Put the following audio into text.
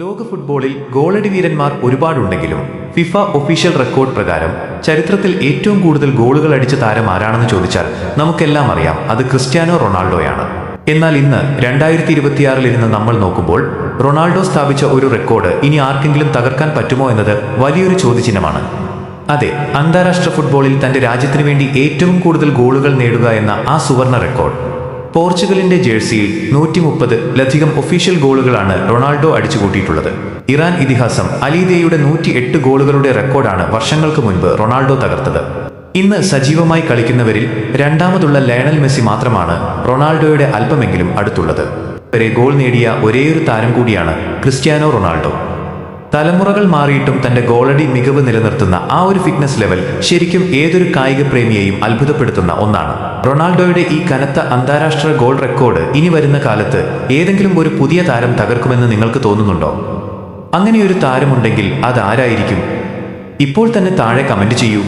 ലോക ഫുട്ബോളിൽ ഗോളടി വീരന്മാർ ഒരുപാടുണ്ടെങ്കിലും FIFA official record പ്രകാരം ചരിത്രത്തിൽ ഏറ്റവും കൂടുതൽ ഗോളുകൾ അടിച്ച താരം ആരാണെന്ന് ചോദിച്ചാൽ നമുക്കെല്ലാം അറിയാം, അത് ക്രിസ്ത്യാനോ റൊണാൾഡോയാണ്. എന്നാൽ ഇന്ന് 2026 ഇരുന്ന് നമ്മൾ നോക്കുമ്പോൾ റൊണാൾഡോ സ്ഥാപിച്ച ഒരു റെക്കോർഡ് ഇനി ആർക്കെങ്കിലും തകർക്കാൻ പറ്റുമോ എന്നത് വലിയൊരു ചോദ്യചിഹ്നമാണ്. അതെ, അന്താരാഷ്ട്ര ഫുട്ബോളിൽ തന്റെ രാജ്യത്തിന് വേണ്ടി ഏറ്റവും കൂടുതൽ ഗോളുകൾ നേടുക എന്ന ആ സുവർണ റെക്കോർഡ്. പോർച്ചുഗലിന്റെ ജേഴ്സിയിൽ 130-ലധികം ഒഫീഷ്യൽ ഗോളുകളാണ് റൊണാൾഡോ അടിച്ചുകൂട്ടിയിട്ടുള്ളത്. ഇറാൻ ഇതിഹാസം അലീദയുടെ 108 ഗോളുകളുടെ റെക്കോർഡാണ് വർഷങ്ങൾക്ക് മുൻപ് റൊണാൾഡോ തകർത്തത്. ഇന്ന് സജീവമായി കളിക്കുന്നവരിൽ രണ്ടാമതുള്ള ലയണൽ മെസ്സി മാത്രമാണ് റൊണാൾഡോയുടെ അല്പമെങ്കിലും അടുത്തുള്ളത്. വരെ ഗോൾ നേടിയ ഒരേയൊരു താരം കൂടിയാണ് ക്രിസ്ത്യാനോ റൊണാൾഡോ. തലമുറകൾ മാറിയിട്ടും തന്റെ ഗോളടി മികവ് നിലനിർത്തുന്ന ആ ഒരു ഫിറ്റ്നസ് ലെവൽ ശരിക്കും ഏതൊരു കായിക പ്രേമിയെയും അത്ഭുതപ്പെടുത്തുന്ന ഒന്നാണ്. റൊണാൾഡോയുടെ ഈ കനത്ത അന്താരാഷ്ട്ര ഗോൾ റെക്കോർഡ് ഇനി വരുന്ന കാലത്ത് ഏതെങ്കിലും ഒരു പുതിയ താരം തകർക്കുമെന്ന് നിങ്ങൾക്ക് തോന്നുന്നുണ്ടോ? അങ്ങനെയൊരു താരമുണ്ടെങ്കിൽ അതാരായിരിക്കും? ഇപ്പോൾ തന്നെ താഴെ കമന്റ് ചെയ്യൂ.